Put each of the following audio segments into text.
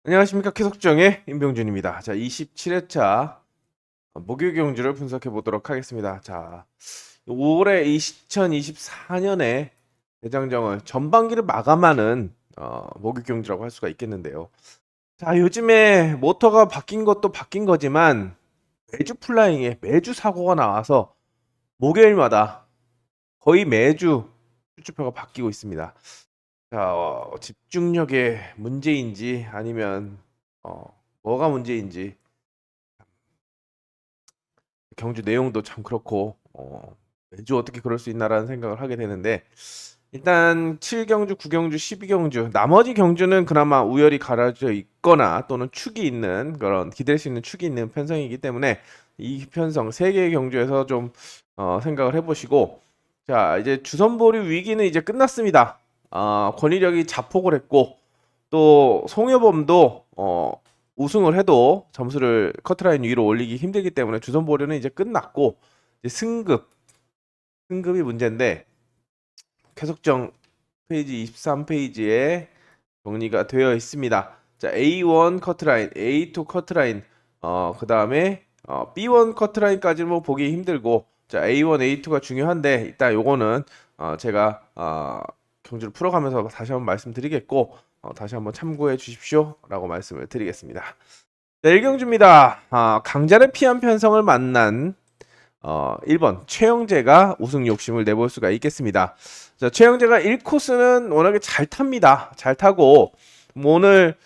안녕하십니까. 캐석정의 임병준입니다. 자, 27회차 목요 경주를 분석해 보도록 하겠습니다. 자, 올해 2024년에 대장정을 전반기를 마감하는 목요 경주라고 할 수가 있겠는데요. 자, 요즘에 모터가 바뀐 것도 바뀐 거지만 매주 플라잉에 매주 사고가 나와서 목요일마다 거의 매주 출주표가 바뀌고 있습니다. 자, 집중력의 문제인지 아니면 어, 뭐가 문제인지 경주 내용도 참 그렇고 매주 어떻게 그럴 수 있나라는 생각을 하게 되는데 일단 7경주, 9경주, 12경주 나머지 경주는 그나마 우열이 가려져 있거나 또는 축이 있는 그런 기댈 수 있는 축이 있는 편성이기 때문에 이 편성 3개의 경주에서 좀 생각을 해보시고 자 이제 주선보류 위기는 이제 끝났습니다. 권위력이 자폭을 했고 또 송여범도 우승을 해도 점수를 커트라인 위로 올리기 힘들기 때문에 주선보류는 이제 끝났고 이제 승급이 문제인데 계속정 페이지 23페이지에 정리가 되어 있습니다. 자, A1 커트라인, A2 커트라인, 그 다음에 B1 커트라인까지는 뭐 보기 힘들고, 자, A1, A2가 중요한데, 일단 요거는 제가 경주를 풀어가면서 다시 한번 말씀드리겠고, 다시 한번 참고해 주십시오라고 말씀을 드리겠습니다. 네, 1경주입니다. 강자를 피한 편성을 만난 1번 최영재가 우승 욕심을 내볼 수가 있겠습니다. 자, 최영재가 1코스는 워낙에 잘 탑니다. 잘 타고 뭐 오늘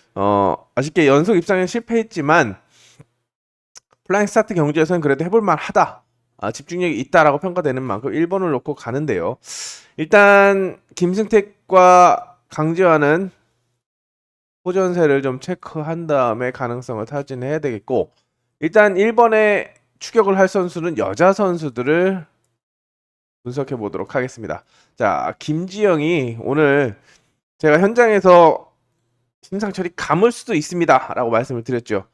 아쉽게 연속 입상에 실패했지만 플라잉 스타트 경주에서는 그래도 해볼 만하다. 집중력이 있다라고 평가되는 만큼 1번을 놓고 가는데요. 일단 김승택과 강지환은 호전세를 좀 체크한 다음에 가능성을 타진해야 되겠고 일단 1번에 추격을 할 선수는 여자 선수들을 분석해 보도록 하겠습니다. 자, 김지영이 오늘 제가 현장에서 심상철이 감을 수도 있습니다라고 말씀을 드렸죠.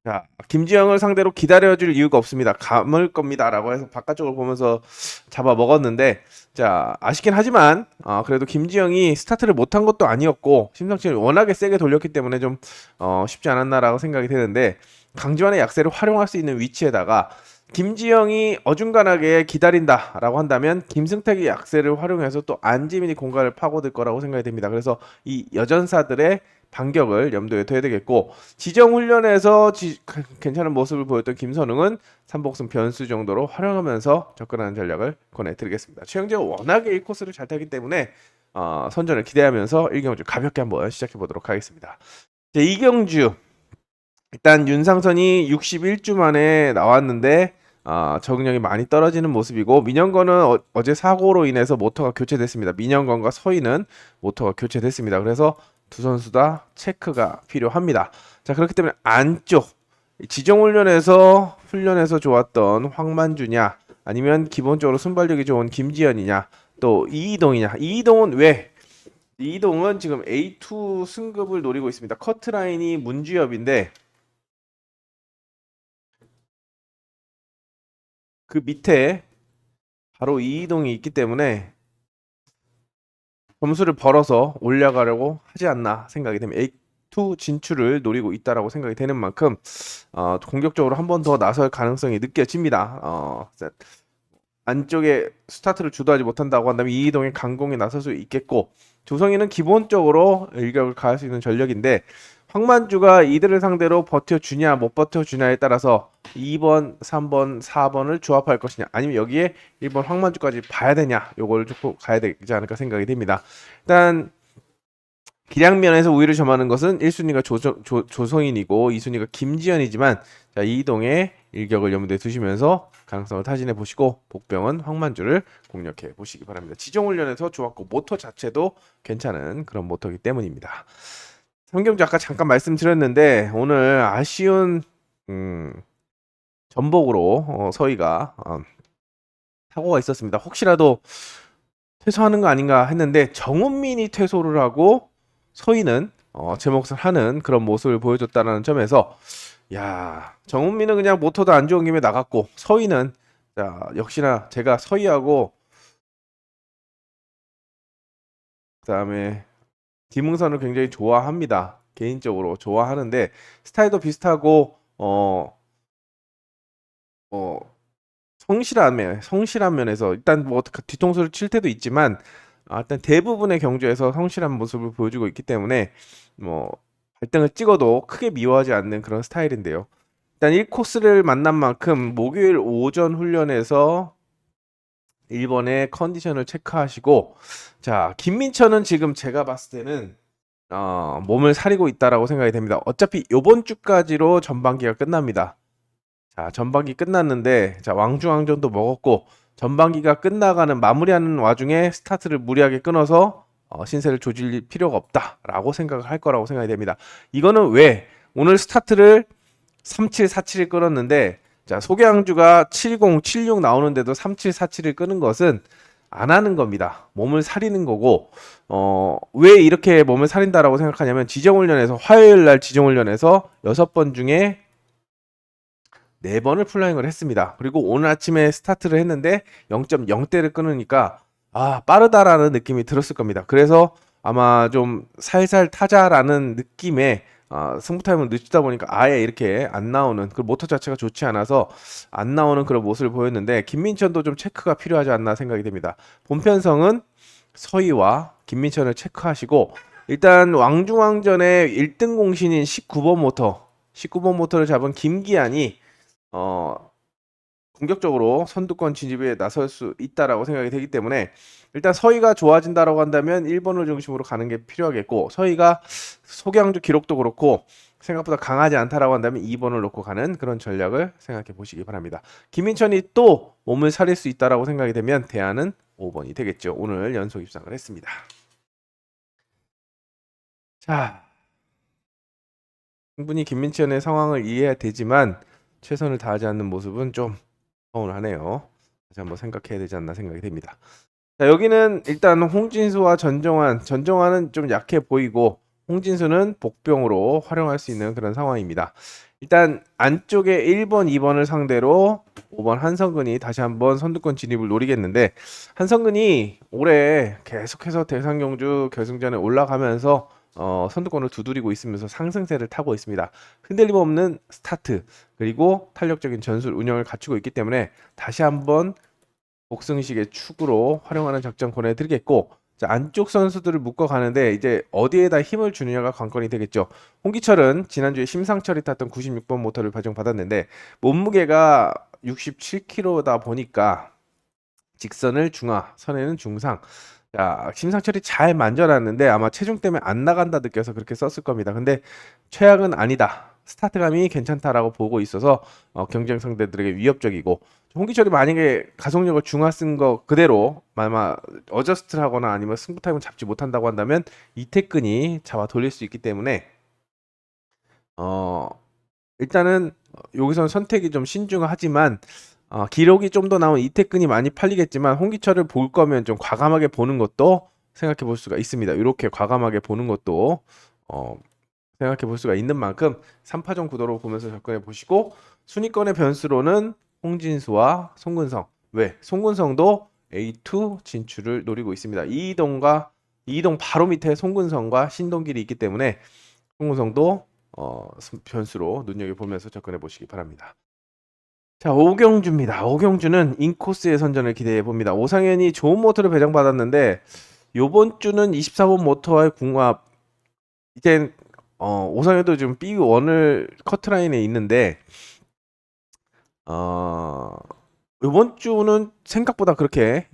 자, 김지영을 상대로 기다려줄 이유가 없습니다. 감을 겁니다라고 해서 바깥쪽을 보면서 잡아 먹었는데, 자 아쉽긴 하지만 그래도 김지영이 스타트를 못한 것도 아니었고 심상철이 워낙에 세게 돌렸기 때문에 좀 쉽지 않았나라고 생각이 되는데 강지환의 약세를 활용할 수 있는 위치에다가 김지영이 어중간하게 기다린다라고 한다면 김승택의 약세를 활용해서 또 안지민이 공간을 파고들 거라고 생각이 됩니다. 그래서 이 여전사들의 반격을 염두에 둬야 되겠고 지정 훈련에서 괜찮은 모습을 보였던 김선웅은 삼복승 변수 정도로 활용하면서 접근하는 전략을 권해드리겠습니다. 최영재가 워낙에 1코스를 잘 타기 때문에 선전을 기대하면서 1경주 가볍게 한번 시작해 보도록 하겠습니다. 2경주 일단 윤상선이 61주 만에 나왔는데 적응력이 많이 떨어지는 모습이고 민영건은 어제 사고로 인해서 모터가 교체됐습니다. 민영건과 서희는 모터가 교체됐습니다. 그래서 두 선수 다 체크가 필요합니다. 자 그렇기 때문에 안쪽 지정훈련에서 좋았던 황만주냐 아니면 기본적으로 순발력이 좋은 김지현이냐 또 이이동이냐 이이동은 왜? 이이동은 지금 A2 승급을 노리고 있습니다. 커트라인이 문주엽인데 그 밑에 바로 이이동이 있기 때문에 점수를 벌어서 올라가려고 하지 않나 생각이 됩니다. A2 진출을 노리고 있다라고 생각이 되는 만큼 공격적으로 한 번 더 나설 가능성이 느껴집니다. 안쪽에 스타트를 주도하지 못한다고 한다면 이이동의 강공에 나설 수 있겠고 조성희는 기본적으로 일격을 가할 수 있는 전력인데 황만주가 이들을 상대로 버텨주냐 못 버텨주냐에 따라서 2번, 3번, 4번을 조합할 것이냐 아니면 여기에 1번 황만주까지 봐야 되냐 요걸 좀 가야 되지 않을까 생각이 됩니다. 일단 기량면에서 우위를 점하는 것은 1순위가 조성인이고 2순위가 김지현이지만 자, 이동의 일격을 염두에 두시면서 가능성을 타진해 보시고 복병은 황만주를 공략해 보시기 바랍니다. 지정훈련에서 좋았고 모터 자체도 괜찮은 그런 모터이기 때문입니다. 성경주 아까 잠깐 말씀드렸는데 오늘 아쉬운 전복으로 서희가 사고가 있었습니다. 혹시라도 퇴소하는 거 아닌가 했는데 정은민이 퇴소를 하고 서희는 제 몫을 하는 그런 모습을 보여줬다는 점에서 야 정은민은 그냥 모터도 안 좋은 김에 나갔고 서희는 자 역시나 제가 서희하고 그다음에 김응선을 굉장히 좋아합니다. 개인적으로 좋아하는데 스타일도 비슷하고 어 성실한 면에서 일단 뭐 뒤통수를 칠 때도 있지만 일단 대부분의 경주에서 성실한 모습을 보여주고 있기 때문에 뭐 발등을 찍어도 크게 미워하지 않는 그런 스타일인데요. 일단 1코스를 만난 만큼 목요일 오전 훈련에서 1번의 컨디션을 체크하시고 자 김민철은 지금 제가 봤을 때는 몸을 사리고 있다라고 생각이 됩니다. 어차피 요번 주까지로 전반기가 끝납니다. 자, 전반기 끝났는데, 자, 왕중왕전도 먹었고, 전반기가 끝나가는 마무리하는 와중에 스타트를 무리하게 끊어서 신세를 조질 필요가 없다라고 생각을 할 거라고 생각이 됩니다. 이거는 왜? 오늘 스타트를 3747을 끊었는데, 자, 소개항주가 7076 나오는데도 3747을 끄는 것은 안 하는 겁니다. 몸을 사리는 거고, 왜 이렇게 몸을 사린다라고 생각하냐면, 지정훈련에서, 화요일 날 지정훈련에서 6번 중에 4번을 플라잉을 했습니다. 그리고 오늘 아침에 스타트를 했는데 0.0대를 끊으니까 빠르다라는 느낌이 들었을 겁니다. 그래서 아마 좀 살살 타자라는 느낌의 승부 타임은 늦추다 보니까 아예 이렇게 안 나오는 그 모터 자체가 좋지 않아서 안 나오는 그런 모습을 보였는데 김민천도 좀 체크가 필요하지 않나 생각이 됩니다. 본편성은 서희와 김민천을 체크하시고 일단 왕중왕전의 1등 공신인 19번 모터를 잡은 김기한이 공격적으로 선두권 진입에 나설 수 있다라고 생각이 되기 때문에 일단 서희가 좋아진다라고 한다면 1번을 중심으로 가는 게 필요하겠고 서희가 소개항주 기록도 그렇고 생각보다 강하지 않다라고 한다면 2번을 놓고 가는 그런 전략을 생각해 보시기 바랍니다. 김민천이 또 몸을 사릴 수 있다라고 생각이 되면 대안은 5번이 되겠죠. 오늘 연속 입상을 했습니다. 자, 충분히 김민천의 상황을 이해해야 되지만 최선을 다하지 않는 모습은 좀 서운하네요. 다시 한번 생각해야 되지 않나 생각이 됩니다. 자, 여기는 일단 홍진수와 전정환은 좀 약해 보이고 홍진수는 복병으로 활용할 수 있는 그런 상황입니다. 일단 안쪽에 1번, 2번을 상대로 5번 한성근이 다시 한번 선두권 진입을 노리겠는데 한성근이 올해 계속해서 대상경주 결승전에 올라가면서 선두권을 두드리고 있으면서 상승세를 타고 있습니다. 흔들림 없는 스타트 그리고 탄력적인 전술 운영을 갖추고 있기 때문에 다시 한번 복승식의 축으로 활용하는 작전 권해드리겠고 자, 안쪽 선수들을 묶어가는데 이제 어디에다 힘을 주느냐가 관건이 되겠죠. 홍기철은 지난주에 심상철이 탔던 96번 모터를 배정받았는데 몸무게가 67kg다 보니까 직선을 중하, 선에는 중상. 자, 심상철이 잘 만져놨는데 아마 체중 때문에 안 나간다 느껴서 그렇게 썼을 겁니다. 근데 최악은 아니다. 스타트감이 괜찮다라고 보고 있어서 경쟁 상대들에게 위협적이고 홍기철이 만약에 가속력을 중하 쓴 거 그대로 아마 어저스트를 하거나 아니면 승부 타임을 잡지 못한다고 한다면 이태근이 잡아 돌릴 수 있기 때문에 어 일단은 여기서는 선택이 좀 신중하지만 기록이 좀 더 나온 이태근이 많이 팔리겠지만 홍기철을 볼 거면 좀 과감하게 보는 것도 생각해 볼 수가 있습니다. 이렇게 과감하게 보는 것도 생각해 볼 수가 있는 만큼 3파전 구도로 보면서 접근해 보시고 순위권의 변수로는 홍진수와 송근성. 왜? 송근성도 A2 진출을 노리고 있습니다. 이동 바로 밑에 송근성과 신동길이 있기 때문에 송근성도 변수로 눈여겨보면서 접근해 보시기 바랍니다. 자, 오경주입니다. 오경주는 인코스의 선전을 기대해 봅니다. 오상현이 좋은 모터를 배정받았는데 요번 주는 24번 모터와의 궁합 이젠 오상현도 지금 B1을 커트라인에 있는데 요번 주는 생각보다 그렇게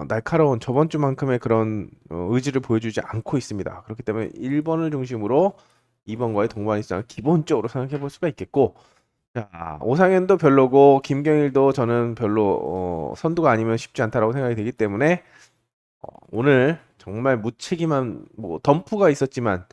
날카로운 저번 주만큼의 그런 의지를 보여주지 않고 있습니다. 그렇기 때문에 1번을 중심으로 2번과의 동반 입장을 기본적으로 생각해 볼 수가 있겠고 자, 오상현도 별로고 김경일도 저는 별로 선두가 아니면 쉽지 않다라고 생각이 되기 때문에 오늘 정말 무책임한 뭐 덤프가 있었지만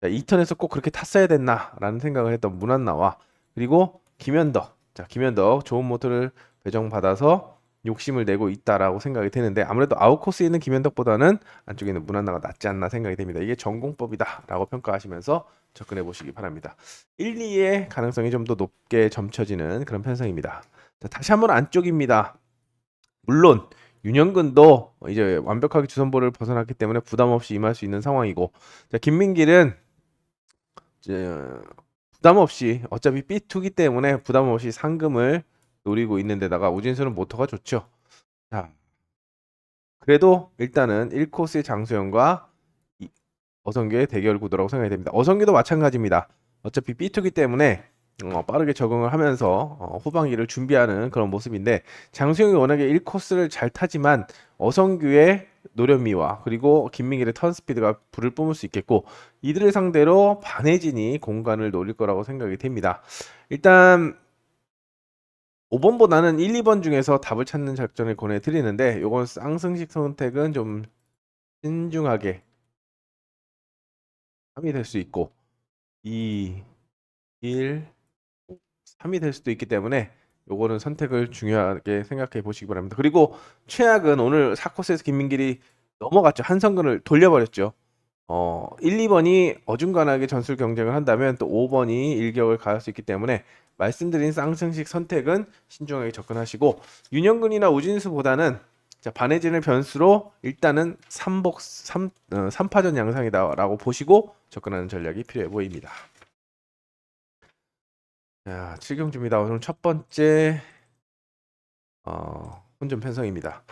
자, 2턴에서 꼭 그렇게 탔어야 됐나라는 생각을 했던 문한나와 그리고 김현덕 김현덕 좋은 모터를 배정받아서 욕심을 내고 있다라고 생각이 되는데 아무래도 아웃코스에 있는 김현덕보다는 안쪽에 있는 문한나가 낫지 않나 생각이 됩니다. 이게 전공법이다라고 평가하시면서 접근해 보시기 바랍니다. 1, 2의 가능성이 좀 더 높게 점쳐지는 그런 편성입니다. 자, 다시 한번 안쪽입니다. 물론 윤영근도 이제 완벽하게 주선보를 벗어났기 때문에 부담 없이 임할 수 있는 상황이고 자, 김민길은 부담 없이 어차피 B2기 때문에 부담 없이 상금을 노리고 있는 데다가 우진수는 모터가 좋죠. 자, 그래도 일단은 1코스의 장소영과 어성규의 대결 구도라고 생각이 됩니다. 어성규도 마찬가지입니다. 어차피 B2기 때문에 빠르게 적응을 하면서 후반기를 준비하는 그런 모습인데 장수영이 워낙에 1코스를 잘 타지만 어성규의 노련미와 그리고 김민길의 턴 스피드가 불을 뿜을 수 있겠고 이들을 상대로 반혜진이 공간을 노릴 거라고 생각이 됩니다. 일단 5번보다는 1, 2번 중에서 답을 찾는 작전을 권해드리는데 이건 쌍승식 선택은 좀 신중하게 3이 될 수 있고 2, 1, 3이 될 수도 있기 때문에 요거는 선택을 중요하게 생각해 보시기 바랍니다. 그리고 최악은 오늘 4코스에서 김민길이 넘어갔죠. 한성근을 돌려버렸죠. 1, 2번이 어중간하게 전술 경쟁을 한다면 또 5번이 일격을 가할 수 있기 때문에 말씀드린 쌍승식 선택은 신중하게 접근하시고 윤영근이나 우진수보다는 자, 반해진을 변수로 일단은 3파전 양상이다라고 보시고 접근하는 전략이 필요해 보입니다. 자, 7경주입니다. 오늘 첫 번째 혼전 편성입니다.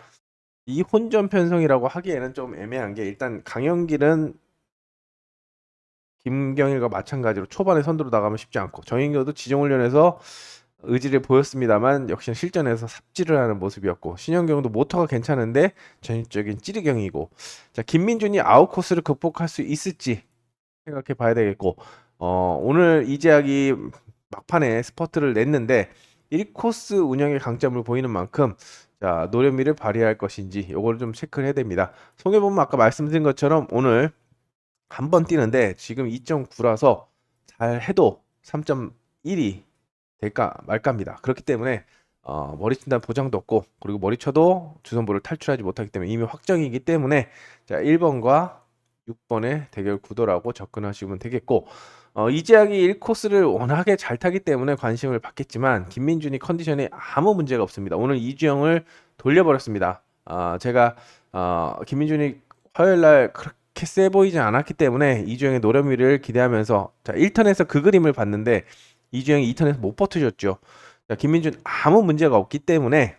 이 혼전 편성이라고 하기에는 좀 애매한 게 일단 강영길은 김경일과 마찬가지로 초반에 선두로 나가면 쉽지 않고 정인교도 지정훈련에서 의지를 보였습니다만 역시나 실전에서 삽질을 하는 모습이었고 신현경도 모터가 괜찮은데 전형적인 찌르경이고 자 김민준이 아웃코스를 극복할 수 있을지 생각해 봐야 되겠고 오늘 이재학이 막판에 스퍼트를 냈는데 1코스 운영의 강점을 보이는 만큼 자 노련미를 발휘할 것인지 요거를 좀 체크를 해야 됩니다. 송해보면 아까 말씀드린 것처럼 오늘 한 번 뛰는데 지금 2.9라서 잘 해도 3.1이 될까 말까입니다. 그렇기 때문에 머리 친다는 보장도 없고 그리고 머리 쳐도 주선보를 탈출하지 못하기 때문에 이미 확정이기 때문에 자 1번과 6번의 대결 구도라고 접근하시면 되겠고 이재학이 1코스를 워낙에 잘 타기 때문에 관심을 받겠지만 김민준이 컨디션에 아무 문제가 없습니다. 오늘 이주영을 돌려버렸습니다. 제가 김민준이 화요일날 그렇게 세 보이지 않았기 때문에 이주영의 노련미를 기대하면서 자 1턴에서 그 그림을 봤는데 이주영이 2턴에서 못 버텨줬죠. 자, 김민준 아무 문제가 없기 때문에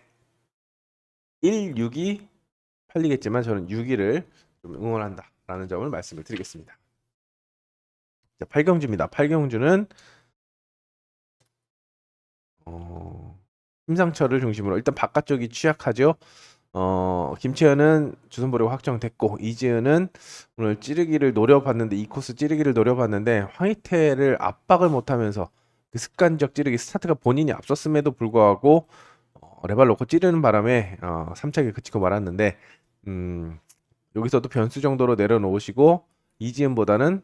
1, 6이 팔리겠지만 저는 6위를 좀 응원한다라는 점을 말씀을 드리겠습니다. 자, 8경주입니다. 8경주는 심상철을 중심으로 일단 바깥쪽이 취약하죠. 김채연은 주선보리가 확정됐고 이지은은 오늘 찌르기를 노려봤는데 이 코스 찌르기를 노려봤는데 황희태를 압박을 못하면서 그 습관적 찌르기 스타트가 본인이 앞섰음에도 불구하고 레발 놓고 찌르는 바람에 3차게 그치고 말았는데 여기서도 변수 정도로 내려놓으시고 이지은보다는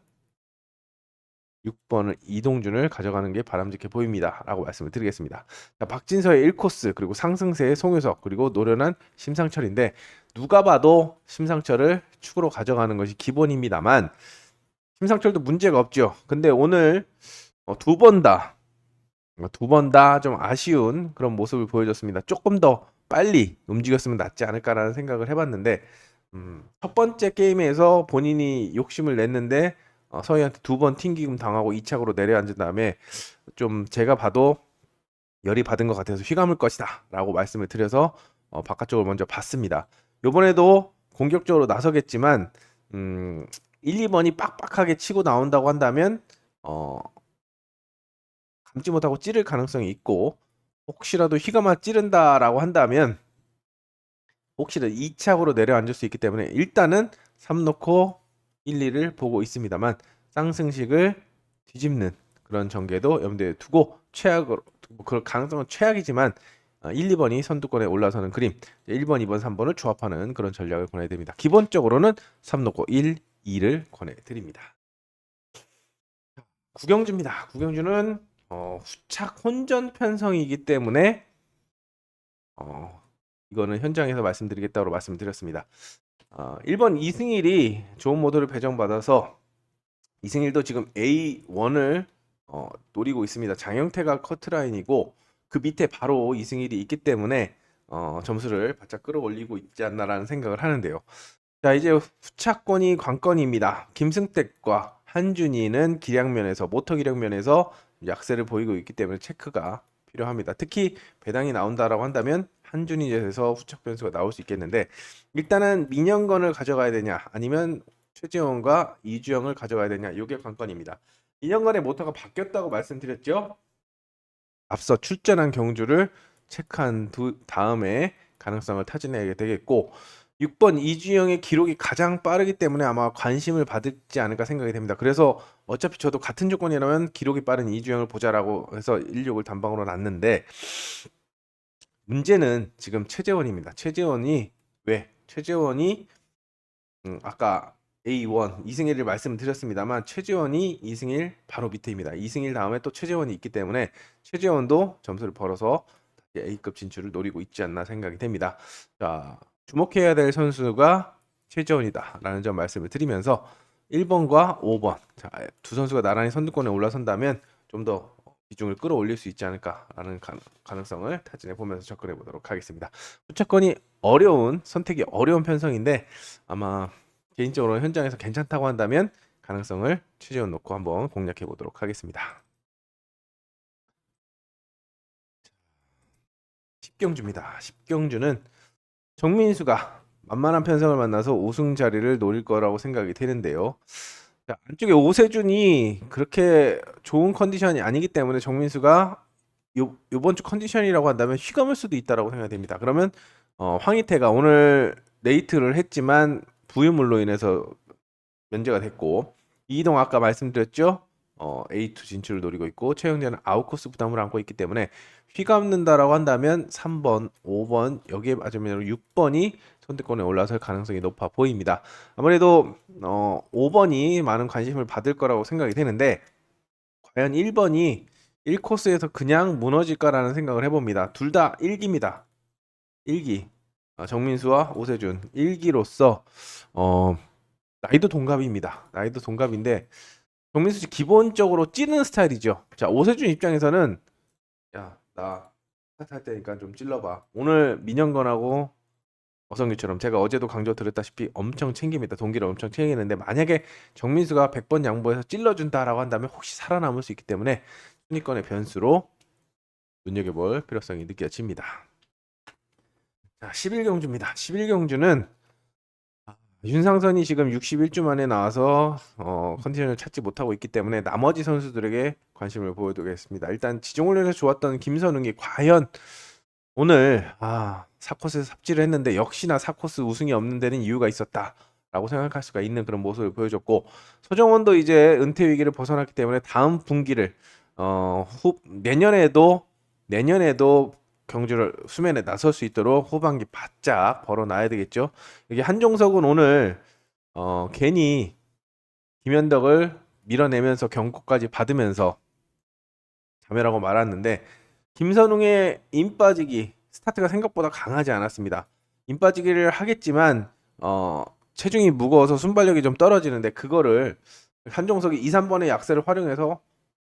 6번을 이동준을 가져가는 게 바람직해 보입니다. 라고 말씀을 드리겠습니다. 자, 박진서의 1코스 그리고 상승세의 송효석 그리고 노련한 심상철인데 누가 봐도 심상철을 축으로 가져가는 것이 기본입니다만 심상철도 문제가 없죠. 근데 오늘 두 번 다 좀 아쉬운 그런 모습을 보여줬습니다. 조금 더 빨리 움직였으면 낫지 않을까라는 생각을 해봤는데 첫 번째 게임에서 본인이 욕심을 냈는데 서희한테 두 번 튕기금 당하고 2착으로 내려앉은 다음에 좀 제가 봐도 열이 받은 것 같아서 휘감을 것이다 라고 말씀을 드려서 바깥쪽을 먼저 봤습니다. 요번에도 공격적으로 나서겠지만 1, 2번이 빡빡하게 치고 나온다고 한다면 감지 못하고 찌를 가능성이 있고 혹시라도 휘감아 찌른다라고 한다면 혹시라도 2착으로 내려앉을 수 있기 때문에 일단은 3 놓고 1, 2를 보고 있습니다만 쌍승식을 뒤집는 그런 전개도 염두에 두고 최악으로 그럴 가능성은 최악이지만 1, 2번이 선두권에 올라서는 그림 1번, 2번, 3번을 조합하는 그런 전략을 권해드립니다. 기본적으로는 3 놓고 1, 2를 권해드립니다. 구경주입니다. 구경주는 후착 혼전 편성이기 때문에 이거는 현장에서 말씀드리겠다고 말씀드렸습니다. 1번 이승일이 좋은 모드를 배정받아서 이승일도 지금 A1을 노리고 있습니다. 장영태가 커트라인이고 그 밑에 바로 이승일이 있기 때문에 점수를 바짝 끌어올리고 있지 않나라는 생각을 하는데요. 자 이제 후차권이 관건입니다. 김승택과 한준이는 기량면에서 모터 기량면에서 약세를 보이고 있기 때문에 체크가 필요합니다. 특히 배당이 나온다라고 한다면 한준이에서 후척 변수가 나올 수 있겠는데 일단은 민영건을 가져가야 되냐 아니면 최재원과 이주영을 가져가야 되냐 이게 관건입니다. 민영건의 모터가 바뀌었다고 말씀드렸죠. 앞서 출전한 경주를 체크한 다음에 가능성을 타진해야 되겠고 6번 이주영의 기록이 가장 빠르기 때문에 아마 관심을 받지 않을까 생각이 됩니다. 그래서 어차피 저도 같은 조건이라면 기록이 빠른 이주영을 보자라고 해서 16을 단방으로 놨는데 문제는 지금 최재원입니다. 최재원이 왜? 최재원이 아까 A1 2승1을 말씀드렸습니다만 최재원이 2승1 바로 밑에입니다. 2승1 다음에 또 최재원이 있기 때문에 최재원도 점수를 벌어서 A급 진출을 노리고 있지 않나 생각이 됩니다. 자, 주목해야 될 선수가 최재원이다라는 점 말씀을 드리면서 1번과 5번 자, 두 선수가 나란히 선두권에 올라선다면 좀 더 비중을 끌어올릴 수 있지 않을까라는 가능성을 타진해 보면서 접근해 보도록 하겠습니다. 후차권이 선택이 어려운 편성인데 아마 개인적으로 현장에서 괜찮다고 한다면 가능성을 최재원 놓고 한번 공략해 보도록 하겠습니다. 10경주입니다. 10경주는 정민수가 만만한 편성을 만나서 우승 자리를 노릴 거라고 생각이 되는데요. 자, 안쪽에 오세준이 그렇게 좋은 컨디션이 아니기 때문에 정민수가 요번 주 컨디션이라고 한다면 휘감을 수도 있다라고 생각이 됩니다. 그러면 황희태가 오늘 레이트를 했지만 부유물로 인해서 면제가 됐고 이동 아까 말씀드렸죠. A2 진출을 노리고 있고 최영재는 아웃코스 부담을 안고 있기 때문에 휘감는다라고 한다면 3번, 5번 여기에 맞으면 6번이 선택권에 올라설 가능성이 높아 보입니다. 아무래도 5번이 많은 관심을 받을 거라고 생각이 되는데 과연 1번이 1코스에서 그냥 무너질까라는 생각을 해봅니다. 둘 다 1기입니다. 1기 정민수와 오세준 1기로서 나이도 동갑입니다. 나이도 동갑인데 정민수 씨 기본적으로 찌는 스타일이죠. 자, 오세준 입장에서는 야, 나 스타트 할 테니까 좀 찔러봐. 오늘 민영건하고 어성규처럼 제가 어제도 강조드렸다시피 엄청 챙깁니다. 동기를 엄청 챙기는데 만약에 정민수가 100번 양보해서 찔러준다라고 한다면 혹시 살아남을 수 있기 때문에 순위권의 변수로 눈여겨볼 필요성이 느껴집니다. 자, 11경주입니다. 11경주는 윤상선이 지금 61주 만에 나와서 컨디션을 찾지 못하고 있기 때문에 나머지 선수들에게 관심을 보여두겠습니다. 일단 지종훈련에서 좋았던 김선웅이 과연 오늘 4코스에서 삽질을 했는데 역시나 4코스 우승이 없는 데는 이유가 있었다라고 생각할 수가 있는 그런 모습을 보여줬고 서정원도 이제 은퇴 위기를 벗어났기 때문에 다음 분기를 내년에도 경주를 수면에 나설 수 있도록 후반기 바짝 벌어놔야 되겠죠. 여기 한종석은 오늘 괜히 김현덕을 밀어내면서 경고까지 받으면서 자멸하고 말았는데 김선웅의 임 빠지기 스타트가 생각보다 강하지 않았습니다. 임 빠지기를 하겠지만 체중이 무거워서 순발력이 좀 떨어지는데 그거를 한종석이 2, 3번의 약세를 활용해서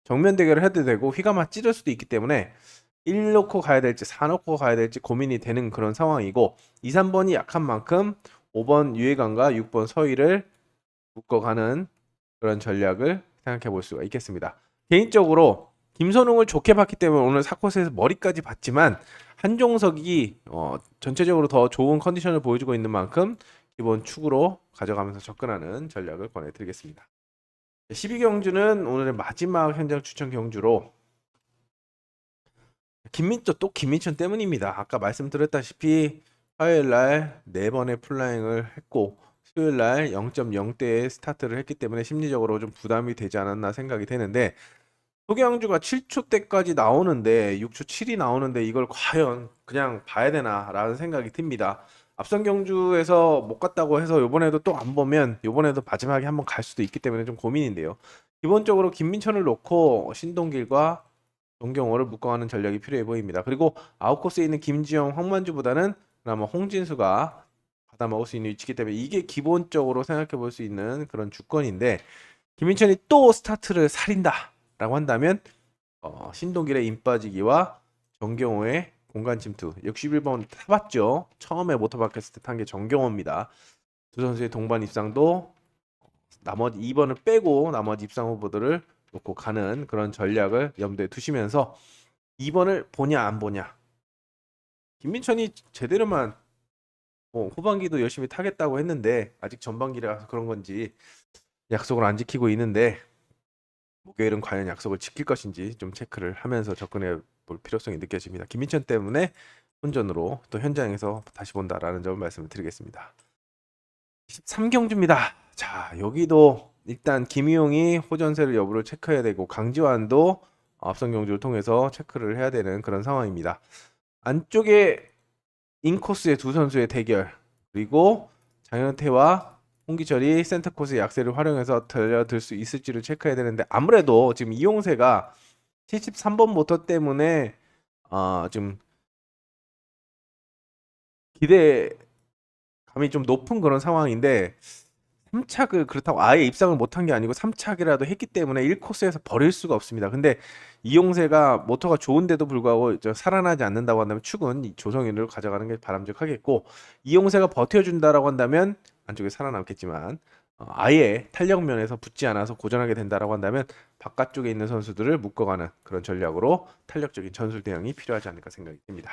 정면 대결을 해도 되고 휘감아 찌를 수도 있기 때문에 1 놓고 가야 될지 4 놓고 가야 될지 고민이 되는 그런 상황이고 2, 3번이 약한 만큼 5번 유해관과 6번 서희를 묶어가는 그런 전략을 생각해 볼 수가 있겠습니다. 개인적으로 김선웅을 좋게 봤기 때문에 오늘 4코스에서 머리까지 봤지만 한종석이 전체적으로 더 좋은 컨디션을 보여주고 있는 만큼 기본 축으로 가져가면서 접근하는 전략을 권해드리겠습니다. 12경주는 오늘의 마지막 현장 추천 경주로 김민천 때문입니다. 아까 말씀드렸다시피 화요일날 4번의 플라잉을 했고 수요일날 0.0대의 스타트를 했기 때문에 심리적으로 좀 부담이 되지 않았나 생각이 되는데 소경주가 7초 대까지 나오는데 6초 7이 나오는데 이걸 과연 그냥 봐야 되나 라는 생각이 듭니다. 앞선 경주에서 못 갔다고 해서 요번에도 또 안 보면 요번에도 마지막에 한번 갈 수도 있기 때문에 좀 고민인데요. 기본적으로 김민천을 놓고 신동길과 정경호를 묶어가는 전략이 필요해 보입니다. 그리고 아웃코스에 있는 김지영, 황만주보다는 그나마 홍진수가 받아먹을 수 있는 위치이기 때문에 이게 기본적으로 생각해 볼 수 있는 그런 주권인데 김민천이 또 스타트를 살린다라고 한다면 신동길의 임빠지기와 정경호의 공간 침투 61번 타봤죠. 처음에 모터바켓을 탄 게 정경호입니다. 두 선수의 동반 입상도 나머지 2번을 빼고 나머지 입상 후보들을 놓고 가는 그런 전략을 염두에 두시면서 2번을 보냐 안 보냐. 김민천이 제대로만 후반기도 열심히 타겠다고 했는데 아직 전반기라서 그런 건지 약속을 안 지키고 있는데 목요일은 과연 약속을 지킬 것인지 좀 체크를 하면서 접근해 볼 필요성이 느껴집니다. 김민천 때문에 혼전으로 또 현장에서 다시 본다라는 점을 말씀을 드리겠습니다. 13경주입니다. 자, 여기도 일단 김희용이 호전세를 여부를 체크해야 되고 강지환도 앞선 경주를 통해서 체크를 해야 되는 그런 상황입니다. 안쪽에 인코스의 두 선수의 대결, 그리고 장현태와 홍기철이 센터코스의 약세를 활용해서 달려들 수 있을지를 체크해야 되는데 아무래도 지금 이용세가 73번 모터 때문에 좀 기대감이 좀 높은 그런 상황인데 3착을 그렇다고 아예 입상을 못한 게 아니고 3착이라도 했기 때문에 1코스에서 버릴 수가 없습니다. 근데 이용세가 모터가 좋은데도 불구하고 살아나지 않는다고 한다면 축은 조성인을 가져가는 게 바람직하겠고, 이용세가 버텨준다라고 한다면 안쪽에 살아남겠지만 아예 탄력 면에서 붙지 않아서 고전하게 된다라고 한다면 바깥쪽에 있는 선수들을 묶어가는 그런 전략으로 탄력적인 전술 대응이 필요하지 않을까 생각이 듭니다.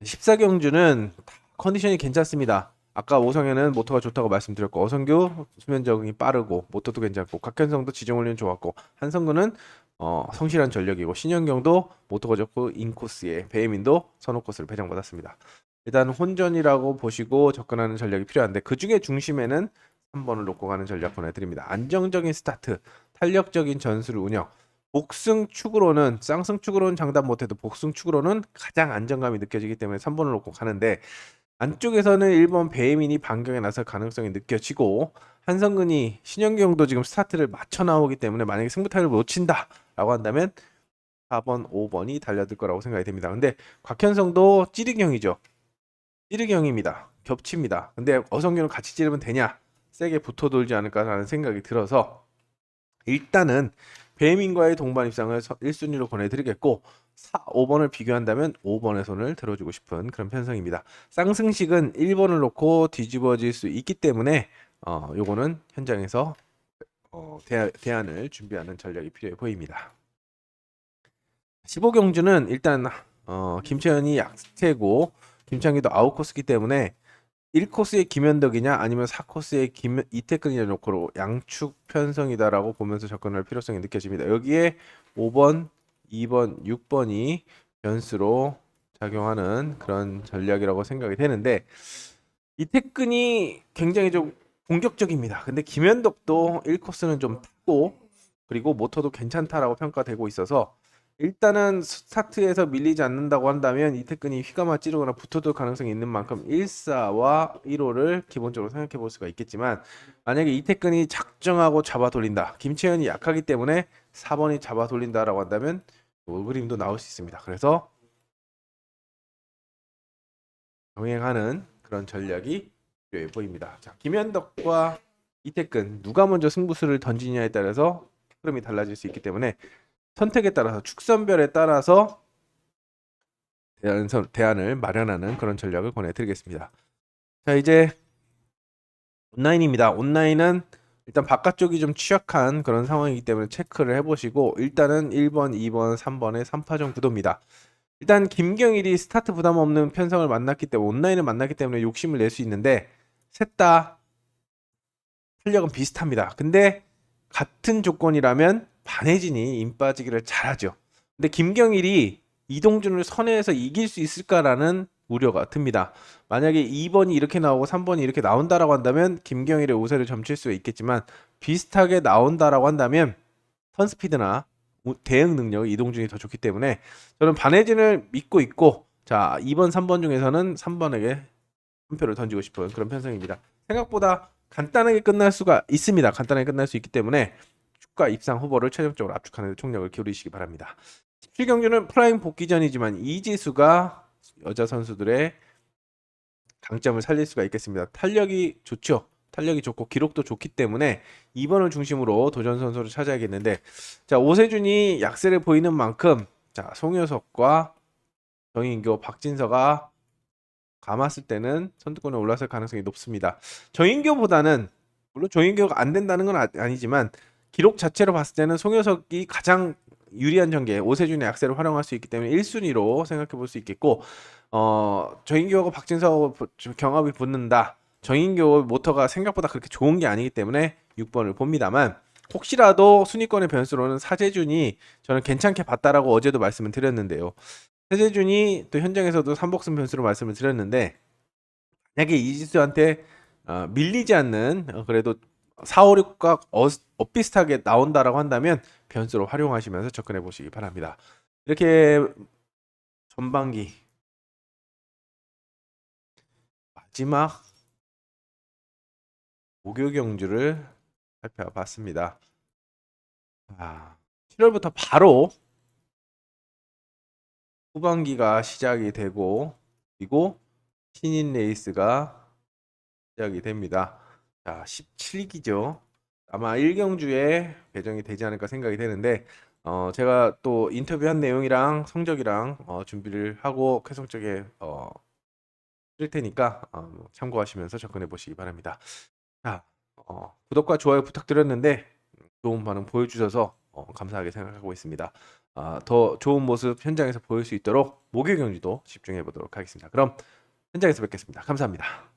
14경주는 컨디션이 괜찮습니다. 아까 오성현은 모터가 좋다고 말씀드렸고, 어성규 수면 적응이 빠르고 모터도 괜찮고, 각현성도 지정 훈련 좋았고, 한성근은 성실한 전력이고, 신현경도 모터가 좋고 인코스에, 배혜민도 선호 코스를 배정받았습니다. 일단 혼전이라고 보시고 접근하는 전략이 필요한데 그 중에 중심에는 3번을 놓고 가는 전략 보내드립니다. 안정적인 스타트, 탄력적인 전술 운영, 복승축으로는 쌍승축으로는 장담 못해도 복승축으로는 가장 안정감이 느껴지기 때문에 3번을 놓고 가는데, 안쪽에서는 1번 배혜민이 반경에 나설 가능성이 느껴지고, 한성근이 신현경도 지금 스타트를 맞춰 나오기 때문에 만약에 승부타를 놓친다 라고 한다면 4번 5번이 달려들 거라고 생각이 됩니다. 근데 곽현성도 찌르경이죠. 찌르경입니다. 겹칩니다. 근데 어성규는 같이 찌르면 되냐, 세게 붙어 돌지 않을까라는 생각이 들어서 일단은 배민과의 동반 입상을 1순위로 보내드리겠고, 4, 5번을 비교한다면 5번의 손을 들어주고 싶은 그런 편성입니다. 쌍승식은 1번을 놓고 뒤집어질 수 있기 때문에 요거는 현장에서 대안을 준비하는 전략이 필요해 보입니다. 15경주는 일단 김채연이 약세고 김창기도 아웃코스기 때문에 1코스의 김현덕이냐 아니면 4코스의 이태근이냐 놓고 양축 편성이다라고 보면서 접근할 필요성이 느껴집니다. 여기에 5번, 2번, 6번이 변수로 작용하는 그런 전략이라고 생각이 되는데, 이태근이 굉장히 좀 공격적입니다. 근데 김현덕도 1코스는 좀 타고 그리고 모터도 괜찮다라고 평가되고 있어서 일단은 스타트에서 밀리지 않는다고 한다면 이태근이 휘감아 찌르거나 붙어들 가능성이 있는 만큼 1사와 1호를 기본적으로 생각해 볼 수가 있겠지만, 만약에 이태근이 작정하고 잡아 돌린다, 김채연이 약하기 때문에 4번이 잡아 돌린다라고 한다면 그림도 나올 수 있습니다. 그래서 병행하는 그런 전략이 필요해 보입니다. 자, 김현덕과 이태근 누가 먼저 승부수를 던지냐에 따라서 흐름이 달라질 수 있기 때문에 선택에 따라서 축선별에 따라서 대안을 마련하는 그런 전략을 권해드리겠습니다. 자, 이제 온라인입니다. 온라인은 일단 바깥쪽이 좀 취약한 그런 상황이기 때문에 체크를 해보시고, 일단은 1번, 2번, 3번의 3파전 구도입니다. 일단 김경일이 스타트 부담 없는 편성을 만났기 때문에, 온라인을 만났기 때문에 욕심을 낼 수 있는데 셋 다 탄력은 비슷합니다. 근데 같은 조건이라면 반혜진이 임 빠지기를 잘하죠. 근데 김경일이 이동준을 선회해서 이길 수 있을까라는 우려가 듭니다. 만약에 2번이 이렇게 나오고 3번이 이렇게 나온다라고 한다면 김경일의 우세를 점칠 수 있겠지만, 비슷하게 나온다라고 한다면 턴스피드나 대응 능력 이동준이 더 좋기 때문에 저는 반혜진을 믿고 있고, 자 2번 3번 중에서는 3번에게 한 표를 던지고 싶은 그런 편성입니다. 생각보다 간단하게 끝날 수가 있습니다. 간단하게 끝날 수 있기 때문에 축가 입상 후보를 최종적으로 압축하는 데 총력을 기울이시기 바랍니다. 17경주는 프라임 복귀전이지만 이지수가 여자 선수들의 강점을 살릴 수가 있겠습니다. 탄력이 좋죠. 탄력이 좋고 기록도 좋기 때문에 2번을 중심으로 도전 선수를 찾아야겠는데, 자 오세준이 약세를 보이는 만큼 자 송효석과 정인교, 박진서가 감았을 때는 선두권에 올라설 가능성이 높습니다. 정인교보다는 물론 조인규가 안 된다는 건 아니지만 기록 자체로 봤을 때는 송효석이 가장 유리한 전개, 오세준의 약세를 활용할 수 있기 때문에 1순위로 생각해 볼 수 있겠고, 정인교하고 박진서하고 경합이 붙는다. 정인교 모터가 생각보다 그렇게 좋은 게 아니기 때문에 6번을 봅니다만, 혹시라도 순위권의 변수로는 사재준이 저는 괜찮게 봤다라고 어제도 말씀을 드렸는데요. 사재준이 또 현장에서도 삼복승 변수로 말씀을 드렸는데, 만약에 이지수한테 밀리지 않는 그래도 4, 5, 6각 엇비슷하게 나온다라고 한다면 변수로 활용하시면서 접근해 보시기 바랍니다. 이렇게 전반기 마지막 목요 경주를 살펴봤습니다. 7월부터 바로 후반기가 시작이 되고, 그리고 신인 레이스가 시작이 됩니다. 자, 17기죠. 아마 1경주에 배정이 되지 않을까 생각이 되는데, 제가 또 인터뷰한 내용이랑 성적이랑 준비를 하고 쾌성적에 쓸 테니까 참고하시면서 접근해 보시기 바랍니다. 자, 구독과 좋아요 부탁드렸는데 좋은 반응 보여주셔서 감사하게 생각하고 있습니다. 더 좋은 모습 현장에서 보일 수 있도록 목요 경주도 집중해 보도록 하겠습니다. 그럼 현장에서 뵙겠습니다. 감사합니다.